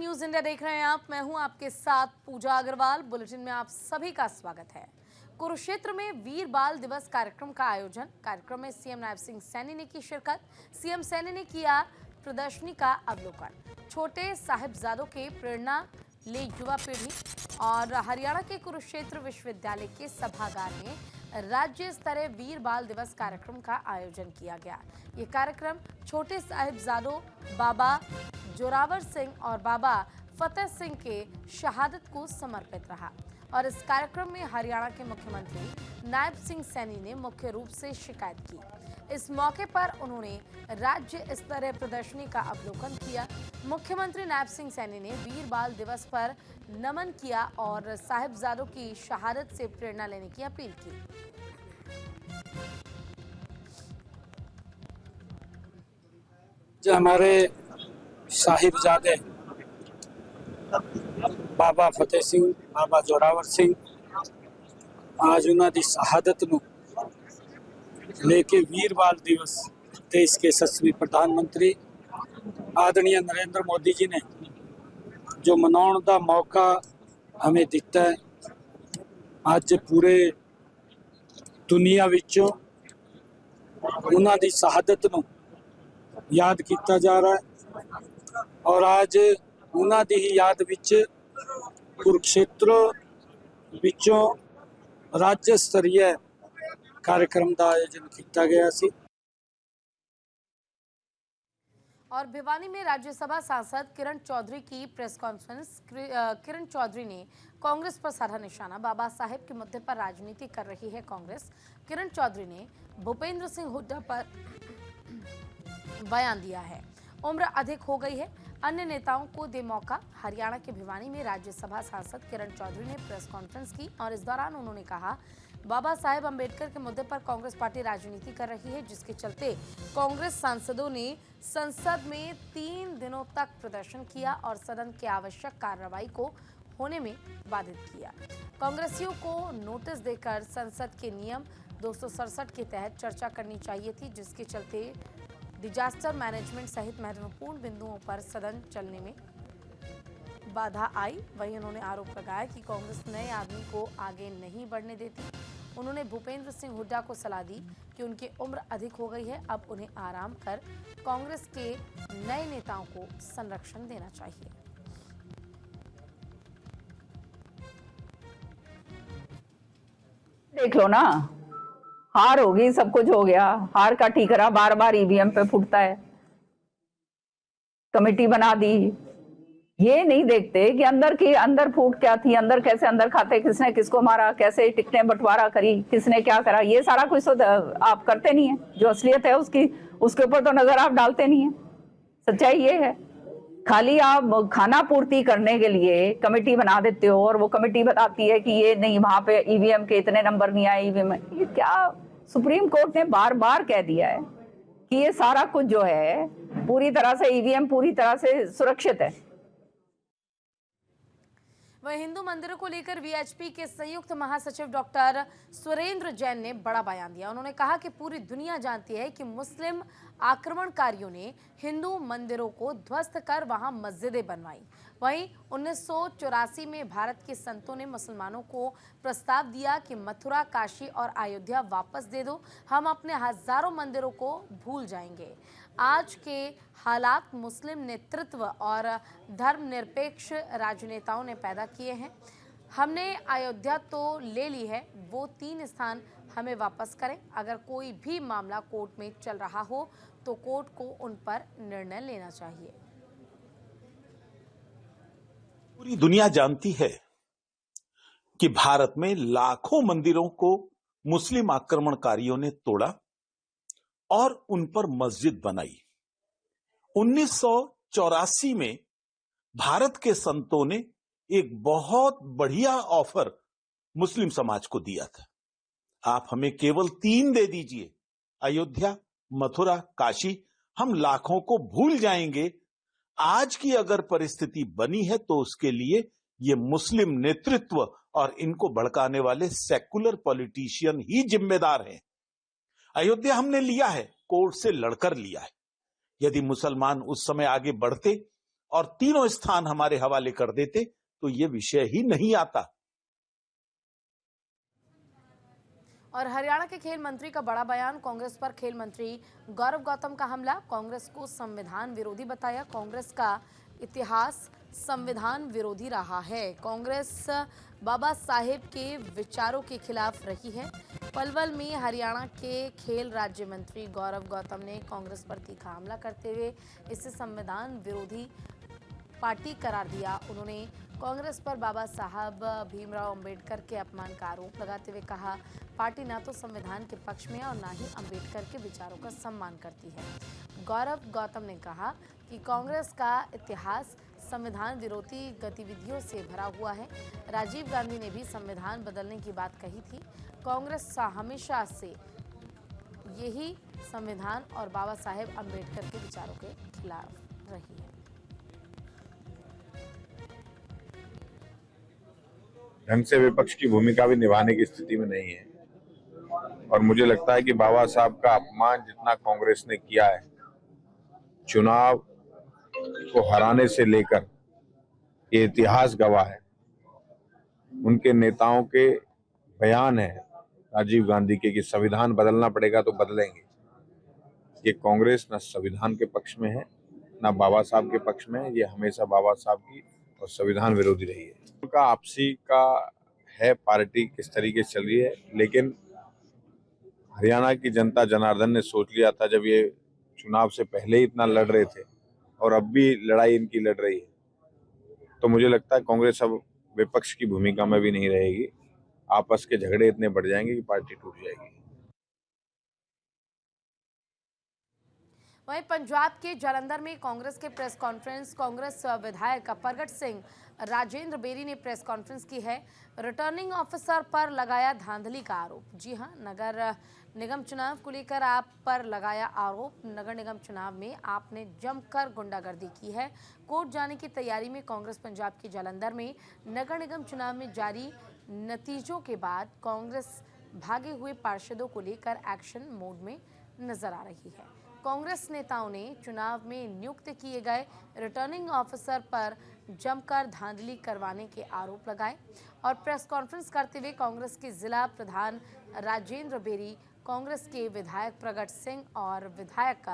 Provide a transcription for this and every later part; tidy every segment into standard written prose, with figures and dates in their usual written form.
News India देख रहे हैं आप। मैं हूं आपके साथ पूजा अग्रवाल। बुलेटिन में आप सभी का स्वागत है। कुरुक्षेत्र में वीर बाल दिवस कार्यक्रम का आयोजन। कार्यक्रम में सीएम नायब सिंह सैनी ने की शिरकत। सीएम सैनी ने किया प्रदर्शनी का अवलोकन। छोटे साहिबजादों के प्रेरणा ले युवा पीढ़ी। और हरियाणा के कुरुक्षेत्र विश्वविद्यालय के सभागार में राज्य स्तरीय वीर बाल दिवस कार्यक्रम का आयोजन किया गया। ये कार्यक्रम छोटे साहिबजादों बाबा जोरावर सिंह और बाबा फतेह सिंह के शहादत को समर्पित रहा। और इस कार्यक्रम में हरियाणा के मुख्यमंत्री नायब सिंह सैनी ने मुख्य रूप से शिकायत की। इस मौके पर उन्होंने राज्य स्तरीय प्रदर्शनी का अवलोकन किया। मुख्यमंत्री नायब सिंह सैनी ने वीर बाल दिवस पर नमन किया और साहिबजादों की शहादत से प्रेरणा लेने की अपील की। जो हमारे साहिबजादे बाबा फतेह सिंह बाबा जोरावर सिंह आज उन्हों की शहादत नूं लेके वीर बाल दिवस देश के यशस्वी प्रधानमंत्री आदरणीय नरेंद्र मोदी जी ने जो मनाउण का मौका हमें दिता है। आज पूरे दुनिया विचों उन्हों की शहादत नूं याद किया जा रहा है और आज उन्हों की ही याद विच कुरुक्षेत्र विचों राज्य स्तरीय कार्यक्रम का आयोजन किया गया सी। और भिवानी में राज्यसभा सांसद किरण चौधरी की प्रेस कॉन्फ्रेंस। किरण चौधरी ने कांग्रेस पर साधा निशाना। बाबा साहेब के मुद्दे पर राजनीति कर रही है कांग्रेस। किरण चौधरी ने भूपेंद्र सिंह हुड्डा पर बयान दिया है। उम्र अधिक हो गई है, अन्य नेताओं को दे मौका। हरियाणा के भिवानी में राज्यसभा सांसद किरण चौधरी ने प्रेस कॉन्फ्रेंस की और इस दौरान उन्होंने कहा, बाबा साहेब अंबेडकर के मुद्दे पर कांग्रेस पार्टी राजनीति कर रही है, जिसके चलते कांग्रेस सांसदों ने संसद में 3 दिनों तक प्रदर्शन किया और सदन की आवश्यक कार्रवाई को होने में बाधित किया। कांग्रेसियों को नोटिस देकर संसद के नियम 267 के तहत चर्चा करनी चाहिए थी, जिसके चलते डिजास्टर मैनेजमेंट सहित महत्वपूर्ण बिंदुओं पर सदन चलने में बाधा आई। वहीं उन्होंने आरोप लगाया कि कांग्रेस नए आदमी को आगे नहीं बढ़ने देती। उन्होंने भूपेंद्र सिंह हुड्डा को सलाह दी कि उनकी उम्र अधिक हो गई है, अब उन्हें आराम कर कांग्रेस के नए नेताओं को संरक्षण देना चाहिए। देख लो ना, हार होगी, सब कुछ हो गया, हार का ठीकरा बार बार ईवीएम पे फूटता है। कमेटी बना दी, ये नहीं देखते कि अंदर फूट क्या थी, अंदर कैसे अंदर खाते, किसने किसको मारा, कैसे टिकटें बंटवारा करी, किसने क्या करा, ये सारा कुछ तो आप करते नहीं है। जो असलियत है उसके ऊपर तो नजर आप डालते नहीं है। सच्चाई ये है, खाली आप खाना पूर्ति करने के लिए कमेटी बना देते हो और वो कमेटी बताती है कि ये नहीं, वहां पे ईवीएम के इतने नंबर नहीं आए। ईवीएम ये क्या, सुप्रीम कोर्ट ने बार बार कह दिया है कि ये सारा कुछ जो है पूरी तरह से ईवीएम पूरी तरह से सुरक्षित है। वहीं हिंदू मंदिरों को लेकर वीएचपी के संयुक्त महासचिव डॉक्टर सुरेंद्र जैन ने बड़ा बयान दिया। उन्होंने कहा कि पूरी दुनिया जानती है कि मुस्लिम आक्रमणकारियों ने हिंदू मंदिरों को ध्वस्त कर वहां मस्जिदें बनवाई। वहीं 1984 में भारत के संतों ने मुसलमानों को प्रस्ताव दिया कि मथुरा, काशी और अयोध्या वापस दे दो, हम अपने हजारों मंदिरों को भूल जाएंगे। आज के हालात मुस्लिम नेतृत्व और धर्मनिरपेक्ष राजनेताओं ने पैदा किए हैं। हमने अयोध्या तो ले ली है, वो 3 स्थान हमें वापस करें। अगर कोई भी मामला कोर्ट में चल रहा हो तो कोर्ट को उन पर निर्णय लेना चाहिए। पूरी दुनिया जानती है कि भारत में लाखों मंदिरों को मुस्लिम आक्रमणकारियों ने तोड़ा और उन पर मस्जिद बनाई। 1984 में भारत के संतों ने एक बहुत बढ़िया ऑफर मुस्लिम समाज को दिया था, आप हमें केवल 3 दे दीजिए, अयोध्या, मथुरा, काशी, हम लाखों को भूल जाएंगे। आज की अगर परिस्थिति बनी है तो उसके लिए ये मुस्लिम नेतृत्व और इनको भड़काने वाले सेकुलर पॉलिटिशियन ही जिम्मेदार हैं। अयोध्या हमने लिया है, कोर्ट से लड़कर लिया है। यदि मुसलमान उस समय आगे बढ़ते और तीनों स्थान हमारे हवाले कर देते तो ये विषय ही नहीं आता। और हरियाणा के खेल मंत्री का बड़ा बयान, कांग्रेस पर खेल मंत्री गौरव गौतम का हमला, कांग्रेस को संविधान विरोधी बताया। कांग्रेस का इतिहास संविधान विरोधी रहा है। कांग्रेस बाबा साहेब के विचारों के खिलाफ रही है। पलवल में हरियाणा के खेल राज्य मंत्री गौरव गौतम ने कांग्रेस पर तीखा हमला करते हुए इसे संविधान विरोधी पार्टी करार दिया। उन्होंने कांग्रेस पर बाबा साहब भीमराव अंबेडकर के अपमान का आरोप लगाते हुए कहा, पार्टी ना तो संविधान के पक्ष में और ना ही अंबेडकर के विचारों का सम्मान करती है। गौरव गौतम ने कहा कि कांग्रेस का इतिहास संविधान विरोधी गतिविधियों से भरा हुआ है। राजीव गांधी ने भी संविधान बदलने की बात कही थी। कांग्रेस हमेशा से यही संविधान और बाबा साहेब अंबेडकर के विचारों के खिलाफ रही है। ढंग से विपक्ष की भूमिका भी निभाने की स्थिति में नहीं है और मुझे लगता है कि बाबा साहब का अपमान जितना कांग्रेस ने किया है, चुनाव को हराने से लेकर, ये इतिहास गवाह है। उनके नेताओं के बयान है राजीव गांधी के कि संविधान बदलना पड़ेगा तो बदलेंगे। ये कांग्रेस न संविधान के पक्ष में है न बाबा साहब के पक्ष में है। ये हमेशा बाबा साहब की और संविधान विरोधी रही है। उनका आपसी का है, पार्टी किस तरीके से चल रही है, लेकिन हरियाणा की जनता जनार्दन ने सोच लिया था जब ये चुनाव से पहले ही इतना लड़ रहे थे और अब भी लड़ाई इनकी लड़ रही है, तो मुझे लगता है कांग्रेस अब विपक्ष की भूमिका में भी नहीं रहेगी। आपस के झगड़े इतने बढ़ जाएंगे कि पार्टी टूट जाएगी। वहीं पंजाब के जालंधर में कांग्रेस के प्रेस कॉन्फ्रेंस, कांग्रेस विधायक प्रगट सिंह राजेंद्र बेरी ने प्रेस कॉन्फ्रेंस की है। रिटर्निंग ऑफिसर पर लगाया धांधली का आरोप। जी हां, नगर निगम चुनाव को लेकर आप पर लगाया आरोप। नगर निगम चुनाव में आपने जमकर गुंडागर्दी की है। कोर्ट जाने की तैयारी में कांग्रेस पंजाब के जालंधर में नगर निगम चुनाव में जारी नतीजों के बाद कांग्रेस भागे हुए पार्षदों को लेकर एक्शन मोड में नजर आ रही है। कांग्रेस नेताओं ने चुनाव में नियुक्त किए गए रिटर्निंग ऑफिसर पर जमकर धांधली करवाने के आरोप लगाए और प्रेस कॉन्फ्रेंस करते हुए कांग्रेस के जिला प्रधान राजेंद्र बेरी, कांग्रेस के विधायक प्रगट सिंह और विधायक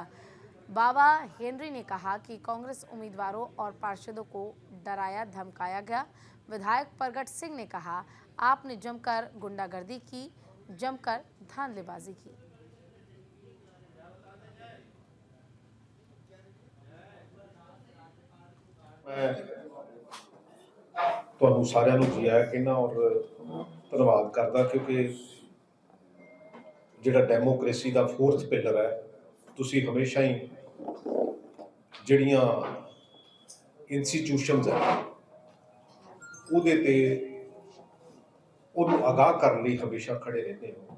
बाबा हेनरी ने कहा कि कांग्रेस उम्मीदवारों और पार्षदों को डराया धमकाया गया। विधायक प्रगट सिंह ने कहा, आपने जमकर गुंडागर्दी की, जमकर धांधलेबाजी की। मैं ਤੁਹਾਨੂੰ ਸਾਰਿਆਂ ਨੂੰ ਜੀ ਆਇਆਂ ਕਹਿੰਦਾ ਔਰ ਧੰਨਵਾਦ ਕਰਦਾ ਕਿਉਂਕਿ ਜਿਹੜਾ ਡੈਮੋਕ੍ਰੇਸੀ ਦਾ ਫੋਰਥ ਪਿਲਰ ਹੈ, ਤੁਸੀਂ ਹਮੇਸ਼ਾ ਹੀ ਜਿਹੜੀਆਂ ਇੰਸਟੀਟਿਊਸ਼ਨਸ ਹੈ ਉਹਦੇ ਤੇ ਉਹਨੂੰ ਆਗਾਹ ਕਰਨ ਲਈ ਹਮੇਸ਼ਾ ਖੜੇ ਰਹਿੰਦੇ ਹੋ।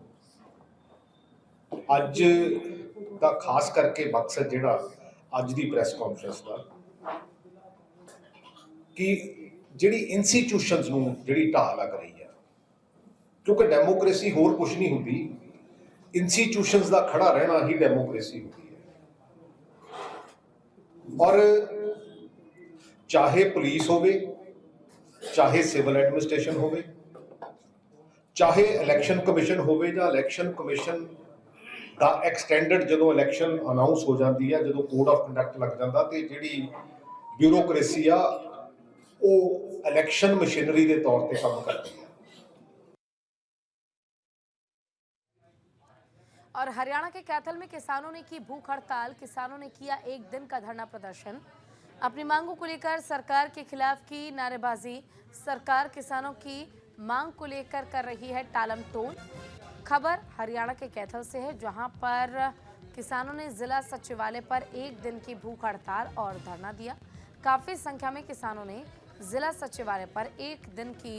ਅੱਜ ਦਾ ਖਾਸ ਕਰਕੇ ਮਕਸਦ ਜਿਹੜਾ ਅੱਜ ਦੀ ਪ੍ਰੈਸ ਕਾਨਫਰੰਸ ਦਾ ਕਿ ਜਿਹੜੀ ਇੰਸਟੀਟਿਊਸ਼ਨਸ ਨੂੰ ਜਿਹੜੀ ਢਾਹ ਲੱਗ ਰਹੀ ਹੈ, ਕਿਉਂਕਿ ਡੈਮੋਕ੍ਰੇਸੀ ਹੋਰ ਕੁਝ ਨਹੀਂ ਹੁੰਦੀ, ਇੰਸਟੀਟਿਊਸ਼ਨਸ ਦਾ ਖੜਾ ਰਹਿਣਾ ਹੀ ਡੈਮੋਕ੍ਰੇਸੀ ਹੁੰਦੀ ਹੈ। ਔਰ ਚਾਹੇ ਪੁਲਿਸ ਹੋਵੇ, ਚਾਹੇ ਸਿਵਲ ਐਡਮਿਨਿਸਟ੍ਰੇਸ਼ਨ ਹੋਵੇ, ਚਾਹੇ ਇਲੈਕਸ਼ਨ ਕਮਿਸ਼ਨ ਹੋਵੇ ਜਾਂ ਇਲੈਕਸ਼ਨ ਕਮਿਸ਼ਨ ਦਾ ਐਕਸਟੈਂਡਡ ਜਦੋਂ ਇਲੈਕਸ਼ਨ ਅਨਾਉਂਸ ਹੋ ਜਾਂਦੀ ਹੈ, ਜਦੋਂ ਕੋਡ ਆਫ ਕੰਡਕਟ ਲੱਗ ਜਾਂਦਾ ਤੇ ਜਿਹੜੀ ਬਿਊਰੋਕ੍ਰੇਸੀ ਆ ਉਹ ਇਲੈਕਸ਼ਨ ਮਸ਼ੀਨਰੀ ਦੇ ਤੌਰ ਤੇ ਕੰਮ ਕਰਦੀ ਹੈ। और हरियाणा के कैथल में किसानों ने की भूख हड़ताल। किसानों ने किया एक दिन का धरना प्रदर्शन। अपनी मांगों को लेकर सरकार के खिलाफ की नारेबाजी। सरकार किसानों की मांग को लेकर कर रही है टालम टोल। खबर हरियाणा के कैथल से है, जहां पर किसानों ने जिला सचिवालय पर एक दिन की भूख हड़ताल और धरना दिया। काफी संख्या में किसानों ने जिला सचिवालय पर एक दिन की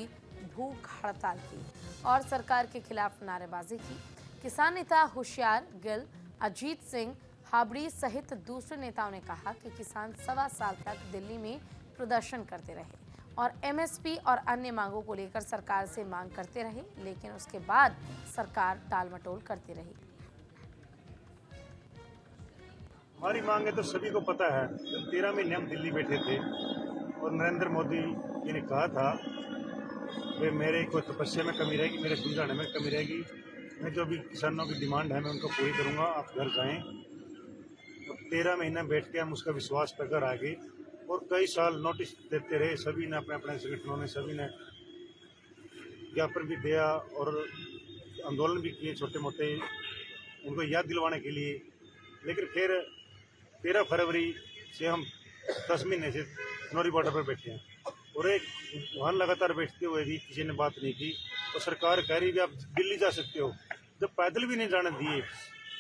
भूख हड़ताल की और सरकार के खिलाफ नारेबाजी की। किसान नेता होशियार गिल, अजीत सिंह हाबड़ी सहित दूसरे नेताओं ने कहा कि किसान 1.25 साल तक दिल्ली में प्रदर्शन करते रहे और एमएसपी और अन्य मांगों को लेकर सरकार से मांग करते रहे, लेकिन उसके बाद सरकार टालमटोल करती रही। हमारी मांग है तो सभी को पता है। जब 13 महीने हम दिल्ली बैठे थे और नरेंद्र मोदी जी ने कहा था वे मेरे कोई तपस्या में कमी रहेगी, मेरे समझाने में कमी रहेगी, मैं जो भी किसानों की डिमांड है मैं उनको पूरी करूंगा, आप घर जाएं। और 13 महीने बैठ के हम उसका विश्वास पर आगे और कई साल नोटिस देते रहे, सभी ने अपने अपने संगठनों ने सभी ने ज्ञापन भी दिया और आंदोलन भी किए छोटे मोटे उनको याद दिलवाने के लिए। लेकिन फिर 13 फरवरी से हम 10 महीने से नौरी बॉर्डर पर बैठे हैं और एक वहाँ लगातार बैठते हुए भी किसी ने बात नहीं की। तो सरकार कह रही है आप दिल्ली जा सकते हो, जब पैदल भी नहीं जाने दिए,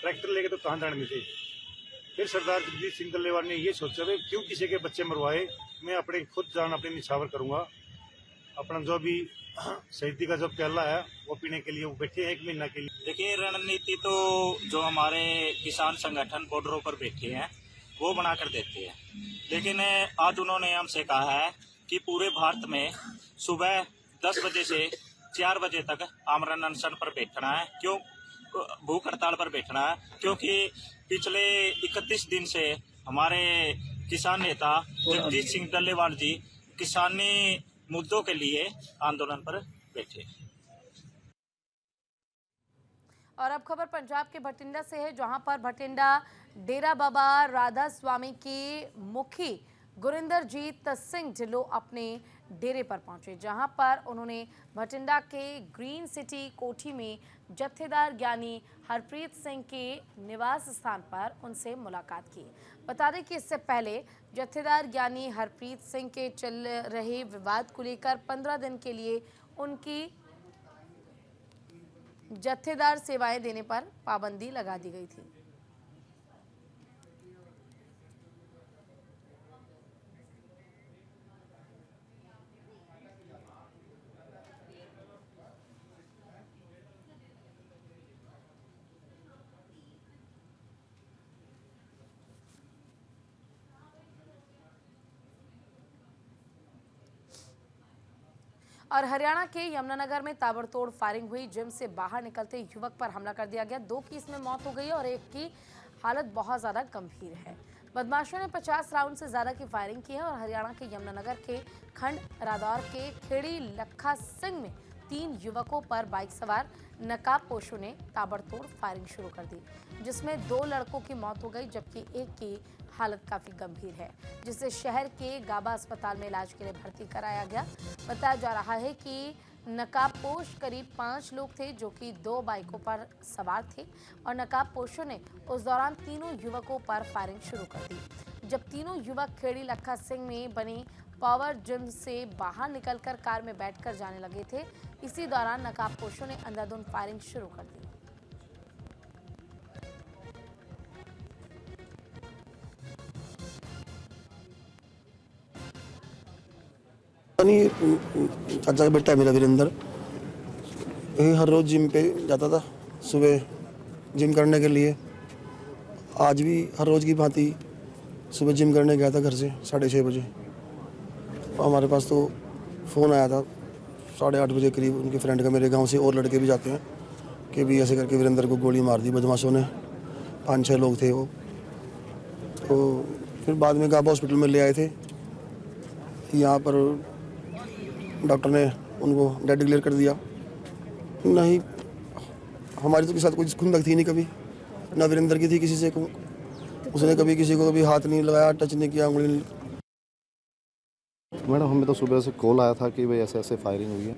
ट्रैक्टर लेके तो कहाँ जाने देते। फिर सरदार जगजीत सिंह डल्लेवाल ने ये सोचा भाई क्यों किसी के बच्चे मरवाए, मैं अपने खुद जान अपने निछावर करूँगा। अपना जो भी शहीदी का जो प्याला है वो पीने के लिए वो बैठे हैं 1 महीना के लिए। देखिए, रणनीति तो जो हमारे किसान संगठन बॉर्डरों पर बैठे हैं वो बना कर देते हैं, लेकिन आज उन्होंने हमसे कहा है कि पूरे भारत में सुबह 10 बजे से 4 बजे तक आमरण अनशन पर बैठना है। क्यों भूख हड़ताल पर बैठना है? क्योंकि पिछले 31 दिन से हमारे किसान नेता जगजीत सिंह डल्लेवाल जी किसानी मुद्दों के लिए आंदोलन पर बैठे। और अब खबर पंजाब के भटिंडा से है, जहां पर भटिंडा डेरा बाबा राधा स्वामी के मुखी गुरिंदरजीत सिंह ढिल्लों अपने डेरे पर पहुंचे, जहां पर उन्होंने भटिंडा के ग्रीन सिटी कोठी में जत्थेदार ज्ञानी हरप्रीत सिंह के निवास स्थान पर उनसे मुलाकात की। बता दें कि इससे पहले जत्थेदार ज्ञानी हरप्रीत सिंह के चल रहे विवाद को लेकर 15 दिन के लिए उनकी जत्थेदार सेवाएं देने पर पाबंदी लगा दी गई थी। और हरियाणा के यमुनानगर में ताबड़तोड़ फायरिंग हुई। जिम से बाहर निकलते युवक पर हमला कर दिया गया। 2 की इसमें मौत हो गई और एक की हालत बहुत ज़्यादा गंभीर है। बदमाशों ने 50 राउंड से ज़्यादा की फायरिंग की है और हरियाणा के यमुनानगर के खंड रादौर के खेड़ी लखा सिंह में 3 युवकों पर बाइक सवार नकाबपोशों ने ताबड़तोड़ फायरिंग शुरू कर दी, जिसमें 2 लड़कों की मौत हो गई जबकि एक की हालत काफ़ी गंभीर है, जिसे शहर के गाबा अस्पताल में इलाज के लिए भर्ती कराया गया। बताया जा रहा है कि नकाबपोश करीब 5 लोग थे जो कि 2 बाइकों पर सवार थे और नकाबपोशों ने उस दौरान तीनों युवकों पर फायरिंग शुरू कर दी। जब तीनों युवक खेड़ी लखा सिंह में बनी पावर जिम से बाहर निकलकर कार में बैठकर जाने लगे थे, इसी दौरान नकाबपोशों ने अंधाधुंध फायरिंग शुरू कर दी। चाचा का बेटा है मेरा वीरेंद्र, ये हर रोज़ जिम पे जाता था सुबह जिम करने के लिए। आज भी हर रोज़ की भांति सुबह जिम करने गया था घर से 6:30 बजे। हमारे पास तो फ़ोन आया था 8:30 बजे करीब उनके फ्रेंड का, मेरे गांव से और लड़के भी जाते हैं, कि भी ऐसे करके वीरेंद्र को गोली मार दी बदमाशों ने। 5-6 लोग थे वो। तो फिर बाद में गाबा हॉस्पिटल में ले आए थे। यहाँ पर डॉक्टर ने उनको डेड डिक्लेयर कर दिया। नहीं, हमारी तो किसी साथ कोई खुंदक थी नहीं कभी, ना वीरेंद्र की थी किसी से। उसने कभी किसी को कभी हाथ नहीं लगाया, टच नहीं किया, उंगली नहीं। मैडम, हमें तो सुबह से कॉल आया था कि भाई ऐसे ऐसे फायरिंग हुई है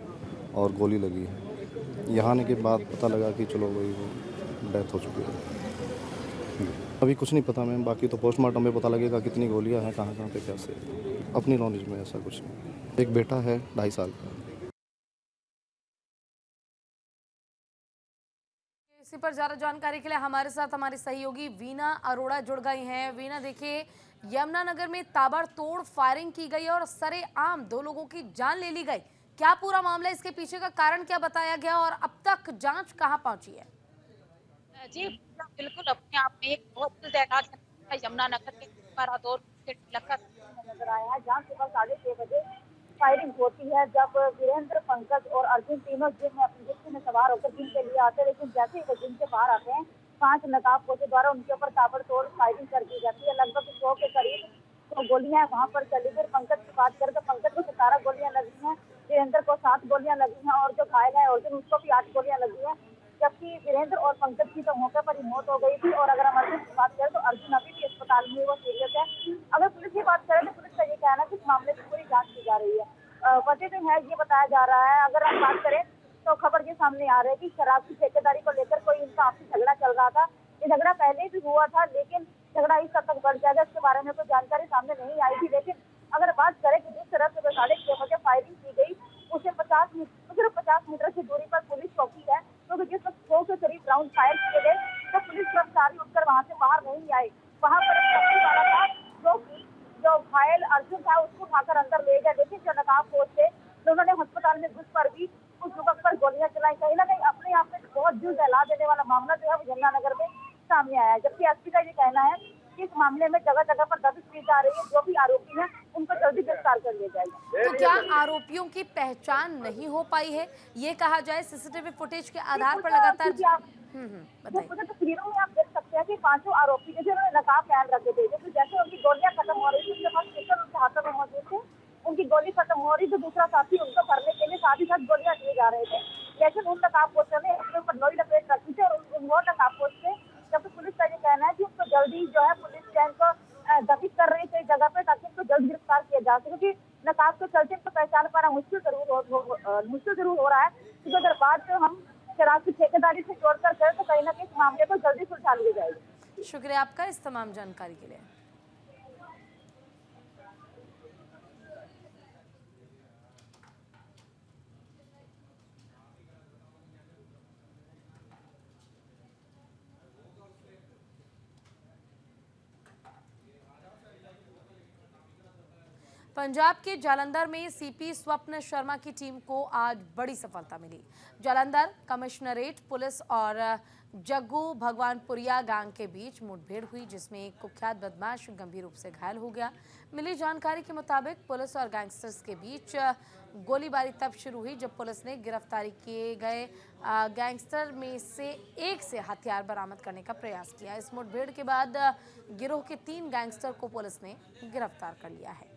और गोली लगी है। यहाँ आने के बाद पता लगा कि चलो भाई वो डेथ हो चुकी है। अभी कुछ नहीं पता मैम, बाकी तो पोस्टमार्टम में पता लगेगा कितनी गोलियाँ हैं, कहाँ कहाँ पे कैसे। अपनी नॉलेज में ऐसा कुछ नहीं। एक बेटा है 2.5 साल का। इसी पर ज़्यादा जानकारी के लिए हमारे साथ हमारी सहयोगी वीना अरोड़ा जुड़ गई हैं। वीना, देखिए यमुनानगर में ताबड़तोड़ फायरिंग की गई और सरेआम 2 लोगों की जान ले ली गई। क्या पूरा मामला, इसके पीछे का कारण क्या बताया गया और अब तक जांच कहां पहुंची है? जी बिल्कुल, अपने आप में एक बहुत तैनात यमुनानगर के रादौर के लखा नजर आया है, जहाँ सुबह 6:30 बजे फायरिंग होती है, जब वीरेंद्र, पंकज और अर्जुन तीनों जिम में अपनी जिम में सवार होकर जिम के लिए आते हैं। लेकिन जैसे ही वो जिम से बाहर आते हैं 5 नकाबपोशों द्वारा उनके ऊपर ताबड़तोड़ फायरिंग कर दी जाती है। लगभग 100 के करीब तो गोलियां वहां पर चली। फिर पंकज की बात करें तो पंकज को 17 गोलियां लगी हैं, वीरेंद्र को 7 गोलियां लगी हैं और जो घायल है अर्जुन उसको भी 8 गोलियां लगी हैं, जबकि वीरेंद्र और पंकज की तो मौके पर ही मौत हो गई थी। और अगर हम अर्जुन की बात करें तो अर्जुन अभी भी अस्पताल में वो सीरियस है। अगर पुलिस की बात करें तो पुलिस का ये कहना है कि इस मामले की पूरी जाँच की जा रही है। वजह जो है ये बताया जा रहा है। अगर हम बात करें तो खबर ये सामने आ रही है कि शराब की ठेकेदारी को लेकर कोई इनका आपसी झगड़ा चल रहा था। ये झगड़ा पहले भी हुआ था, लेकिन झगड़ा इस हद तक बढ़ जाएगा इसके बारे में कोई जानकारी सामने नहीं आई थी। लेकिन अगर बात करें कि जिस तरह से 6:30 बजे फायरिंग की गई उसे 50 मीटर की दूरी पर पुलिस चौकी है, क्योंकि जिस वक्त 100 के करीब राउंड फायर किए गए तो पुलिस कर्मचारी उठकर वहां से बाहर नहीं आए। वहां पर एक चौकी वाला था जो घायल अर्जुन था उसको उठाकर अंदर ले गया, लेकिन जो नकाबपोश थे उन्होंने अस्पताल में घुस पर भी उस युवक पर गोलियां चलाई। कहीं ना कहीं अपने आप में बहुत दिल दहला देने वाला मामला जो है वो यमुनानगर में सामने आया है। जबकि एसपी का ये कहना है कि इस मामले में जगह जगह पर दबिश की जा रही है, जो भी आरोपी हैं उनको जल्दी गिरफ्तार कर लिया जाएगा। तो क्या आरोपियों की पहचान नहीं हो पाई है, ये कहा जाए? सीसीटीवी फुटेज के आधार पर लगातार बताइए। तस्वीरों में आप देख सकते हैं कि 5 आरोपी जैसे उन्होंने नकाब पहन रखे थे, जैसे जैसे उनकी गोलियां खत्म हो रही थी उनके पास पिस्टल उनके हाथों में मौजूद थे, उनकी गोली खत्म हो रही तो दूसरा साथी उनको करने के लिए साथ ही साथ गोलियां दिए जा रहे थे। लेकिन उन नकाबपोशों ने अपने ऊपर लोही लपेट रखी थी और वो नकाबपोश थे। जबकि पुलिस का ये कहना है कि उनको जल्दी जो है पुलिस चैन को दबिश कर रही थी जगह पे, ताकि उनको जल्द गिरफ्तार किया जा सके, क्योंकि नकाब के चलते तो पहचान पाना मुश्किल जरूर हो रहा है। क्योंकि अगर बात हम शराब की ठेकेदारी से जोड़कर करें तो कहीं ना कहीं इस मामले को जल्दी सुलझा लिया जाएगा। शुक्रिया आपका इस तमाम जानकारी के लिए। पंजाब के जालंधर में सीपी स्वप्न शर्मा की टीम को आज बड़ी सफलता मिली। जालंधर कमिश्नरेट पुलिस और जग्गू भगवानपुरिया गैंग के बीच मुठभेड़ हुई, जिसमें एक कुख्यात बदमाश गंभीर रूप से घायल हो गया। मिली जानकारी के मुताबिक पुलिस और गैंगस्टर्स के बीच गोलीबारी तब शुरू हुई जब पुलिस ने गिरफ्तारी किए गए गैंगस्टर में से एक से हथियार बरामद करने का प्रयास किया। इस मुठभेड़ के बाद गिरोह के 3 गैंगस्टर को पुलिस ने गिरफ्तार कर लिया है।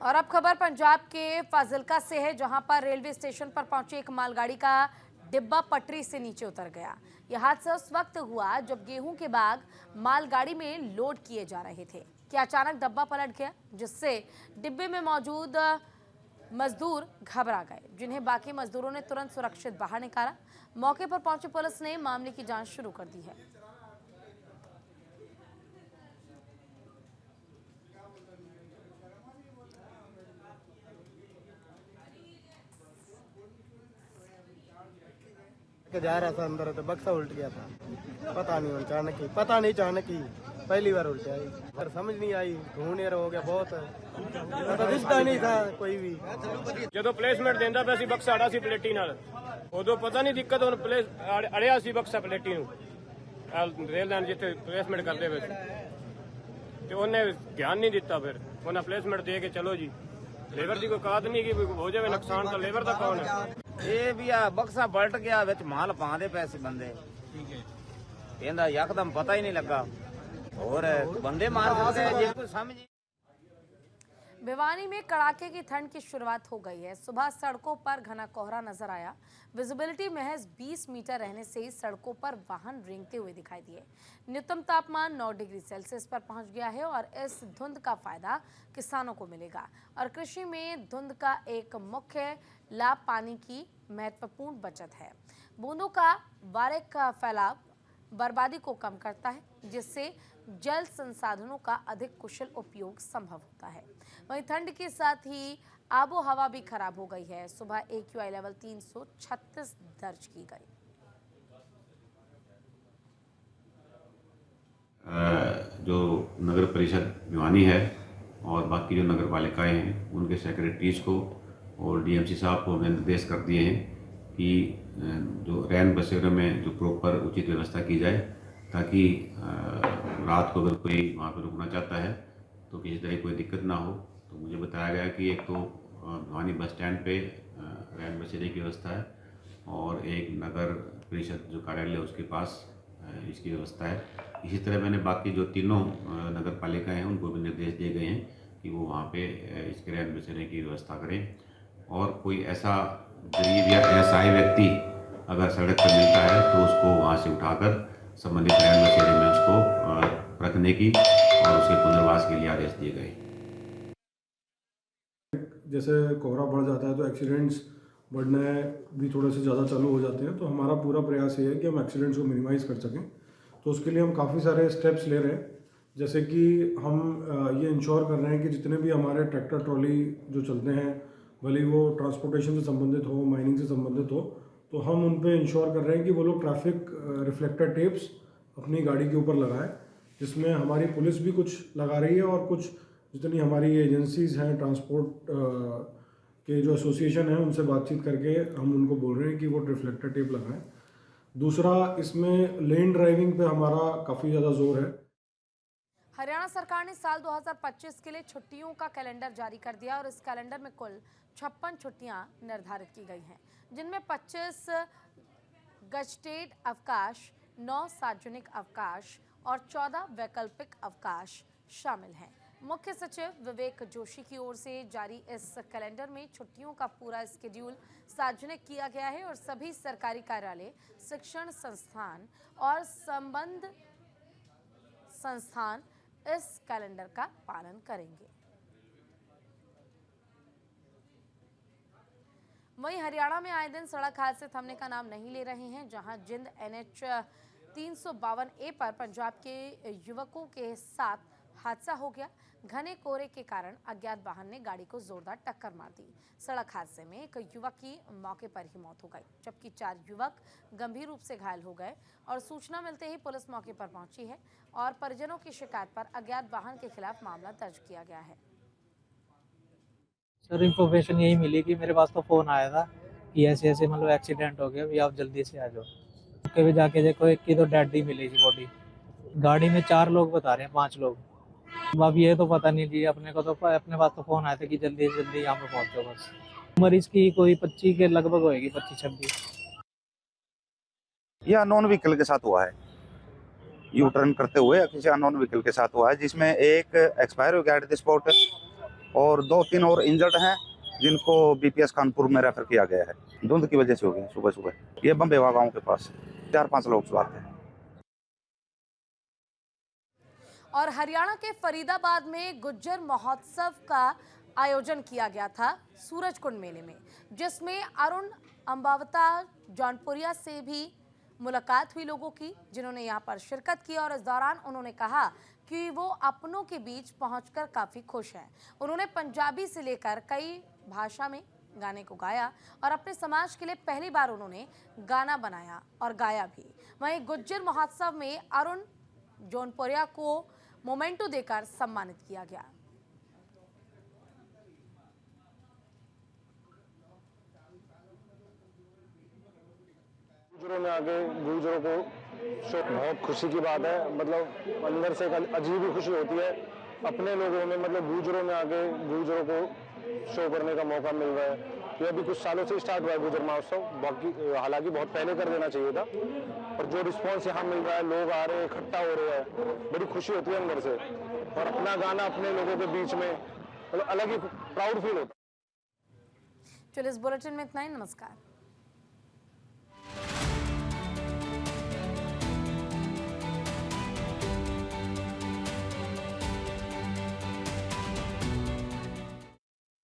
और अब खबर पंजाब के फाजिलका से है, जहां पर रेलवे स्टेशन पर पहुंची एक मालगाड़ी का डिब्बा पटरी से नीचे उतर गया। यह हादसा उस वक्त हुआ जब गेहूं के बाग मालगाड़ी में लोड किए जा रहे थे कि अचानक डब्बा पलट गया, जिससे डिब्बे में मौजूद मजदूर घबरा गए, जिन्हें बाकी मजदूरों ने तुरंत सुरक्षित बाहर निकाला। मौके पर पहुंची पुलिस ने मामले की जांच शुरू कर दी है। जा रहा था अंदर तो बक्सा उल्ट गया था, पता नहीं अचानक ही पहली बार उल्टा आई, पर समझ नहीं आई, ढूंढने हो गया बहुत, तो रिश्ता नहीं था कोई भी। ਜਦੋਂ ਪਲੇਸਮੈਂਟ ਦਿੰਦਾ ਪਿਆ ਸੀ ਬਕਸਾ ਆੜਾ ਸੀ ਪਲੇਟੀ ਨਾਲ, ਉਦੋਂ ਪਤਾ ਨਹੀਂ ਦਿੱਕਤ ਹੁਣ ਪਲੇਸ ਅੜਿਆ ਸੀ ਬਕਸਾ ਪਲੇਟੀ ਨੂੰ ਰੇਲ ਲਾਈਨ ਜਿੱਥੇ ਪਲੇਸਮੈਂਟ ਕਰਦੇ ਵੇ ਤੇ ਉਹਨੇ ਧਿਆਨ ਨਹੀਂ ਦਿੱਤਾ। ਫਿਰ ਉਹਨਾਂ ਪਲੇਸਮੈਂਟ ਦੇ ਕੇ ਚਲੋ ਜੀ, ਲੇਬਰ ਦੀ ਕੋਈ ਕਾਤ ਨਹੀਂ ਕਿ ਹੋ ਜਾਵੇ ਨੁਕਸਾਨ ਤਾਂ ਲੇਬਰ ਦਾ ਕੌਣ ਹੈ। ਇਹ ਵੀ ਆ ਬਕਸਾ ਪਲਟ ਗਿਆ, ਵਿੱਚ ਮਾਲ ਪਾਉਂਦੇ ਪਏ ਸੀ ਬੰਦੇ, ਇਹਦਾ ਯਕਦਮ ਪਤਾ ਹੀ ਨਹੀਂ ਲੱਗਾ, और बंदे मार सकते हैं, ये समझ। भिवानी में कड़ाके की ठंड की शुरुआत हो गई है। सुबह सड़कों पर घना कोहरा नजर आया। विजिबिलिटी महज 20 मीटर रहने से ही सड़कों पर वाहन रेंगते हुए दिखाई दिए। न्यूनतम तापमान 9 डिग्री सेल्सियस पर पहुंच गया है और इस धुंध का फायदा किसानों को मिलेगा। और कृषि में धुंध का एक मुख्य लाभ पानी की महत्वपूर्ण बचत है। बूंदों का बारीक फैलाव बर्बादी को कम करता है, जिससे जल संसाधनों का अधिक कुशल उपयोग संभव होता है। वहीं ठंड के साथ ही आबो हवा भी खराब हो गई है। सुबह AQI लेवल 336 दर्ज की गई। जो नगर परिषद भिवानी है और बाकी जो नगर पालिकाएँ हैं उनके सेक्रेटरीज को और DMC साहब को हमने निर्देश कर दिए हैं कि जो रैन बसेरों में जो प्रॉपर उचित व्यवस्था की जाए, ताकि रात को अगर कोई वहाँ पर रुकना चाहता है तो किसी तरह की कोई दिक्कत ना हो। तो मुझे बताया गया कि एक तो भिवानी बस स्टैंड पे रैन बसेरे की व्यवस्था है और एक नगर परिषद जो कार्यालय है उसके पास इसकी व्यवस्था है। इसी तरह मैंने बाकी जो तीनों नगर पालिका हैं उनको भी निर्देश दिए गए हैं कि वो वहाँ पे इसके रैन बसेरे की व्यवस्था करें, और कोई ऐसा गरीब या असहाय व्यक्ति अगर सड़क पर मिलता है तो उसको वहाँ से उठाकर संबंधित रैन बसेरे में उसको रखने की और उसके पुनर्वास के लिए आदेश दिए गए। जैसे कोहरा बढ़ जाता है तो एक्सीडेंट्स बढ़ने भी थोड़े से ज़्यादा चालू हो जाते हैं, तो हमारा पूरा प्रयास ये है कि हम एक्सीडेंट्स को मिनिमाइज़ कर सकें। तो उसके लिए हम काफ़ी सारे स्टेप्स ले रहे हैं, जैसे कि हम ये इंश्योर कर रहे हैं कि जितने भी हमारे ट्रैक्टर ट्रॉली जो चलते हैं, भले वो ट्रांसपोर्टेशन से संबंधित हो, माइनिंग से संबंधित हो, तो हम उन पे इंश्योर कर रहे हैं कि वो लोग ट्रैफिक रिफ्लेक्टर टेप्स अपनी गाड़ी के ऊपर लगाएं, जिसमें हमारी पुलिस भी कुछ लगा रही है और कुछ जितनी हमारी एजेंसीज़ हैं ट्रांसपोर्ट के जो एसोसिएशन हैं उनसे बातचीत करके हम उनको बोल रहे हैं कि वो रिफ्लेक्टर टेप लगाएं। दूसरा, इसमें लेन ड्राइविंग पे हमारा काफ़ी ज़्यादा जोर है। हरियाणा सरकार ने साल 2025 के लिए छुट्टियों का कैलेंडर जारी कर दिया और इस कैलेंडर में कुल 56 छुट्टियां निर्धारित की गई हैं, जिनमें 25 गजटेड अवकाश, 9 सार्वजनिक अवकाश और 14 वैकल्पिक अवकाश शामिल हैं। मुख्य सचिव विवेक जोशी की ओर से जारी इस कैलेंडर में छुट्टियों का पूरा स्केड्यूल सार्वजनिक किया गया है और सभी सरकारी कार्यालय, शिक्षण संस्थान और संबद्ध संस्थान इस कैलेंडर का पालन करेंगे। वहीं हरियाणा में आए दिन सड़क हादसे थमने का नाम नहीं ले रहे हैं, जहां जिंद NH 352A पर पंजाब के युवकों के साथ हादसा हो गया। घने कोहरे के कारण अज्ञात वाहन ने गाड़ी को जोरदार टक्कर मार दी। सड़क हादसे में एक युवक की मौके पर ही मौत हो गई, जबकि 4 युवक गंभीर रूप से घायल हो गए और सूचना मिलते ही पुलिस मौके पर पहुंची है और परिजनों की शिकायत पर अज्ञात वाहन के खिलाफ मामला दर्ज किया गया है। सर, इंफॉर्मेशन यही मिली कि मेरे पास तो फोन आया था कि ऐसे ऐसे मतलब एक्सीडेंट हो गया, अभी आप जल्दी से आ जाओ। कभी जाके देखो, एक की तो डेड ही मिली थी बॉडी। गाड़ी में 4 लोग बता रहे हैं, 5 लोग। अब ये तो पता नहीं जी, अपने पास तो फोन आया था कि जल्दी से जल्दी यहाँ पे पहुँचो बस। उम्र इसकी कोई 25 के लगभग होएगी, 25-26। यह अननोन व्हीकल के साथ हुआ है, यू टर्न करते हुए किसी अननोन व्हीकल के साथ हुआ है, जिसमें एक एक्सपायर हो गया एट द स्पॉट और 2-3 और इंजर्ड हैं, जिनको BPS कानपुर में रेफर किया गया है। धुंध की वजह से हो गया सुबह। ये बम्बेवा गाँव के पास 4-5 लोग सवार थे। और हरियाणा के फरीदाबाद में गुज्जर महोत्सव का आयोजन किया गया था सूरजकुंड मेले में, जिसमें अरुण अंबावता जौनपुरिया से भी मुलाकात हुई लोगों की, जिन्होंने यहां पर शिरकत की और इस दौरान उन्होंने कहा कि वो अपनों के बीच पहुंचकर काफ़ी खुश हैं। उन्होंने पंजाबी से लेकर कई भाषा में गाने को गाया और अपने समाज के लिए पहली बार उन्होंने गाना बनाया और गाया भी। वहीं गुज्जर महोत्सव में अरुण जौनपुरिया को मोमेंटो देकर सम्मानित किया गया। गुजरों में आगे गुजरों को बहुत खुशी की बात है, मतलब अंदर से एक अजीब ही खुशी होती है। अपने लोगों में मतलब गुजरों में आगे गुजरों को शो करने का मौका मिल रहा है। ये अभी कुछ सालों से स्टार्ट हुआ है गुजर महोत्सव, बाकी हालांकि बहुत पहले कर देना चाहिए था, और जो रिस्पांस यहाँ मिल रहा है, लोग आ रहे हैं, इकट्ठा हो रहे हैं, बड़ी खुशी होती है अंदर से। और अपना गाना अपने लोगों के बीच में मतलब अलग ही प्राउड फील होता है। चलिए, इस बुलेटिन में इतना ही। नमस्कार।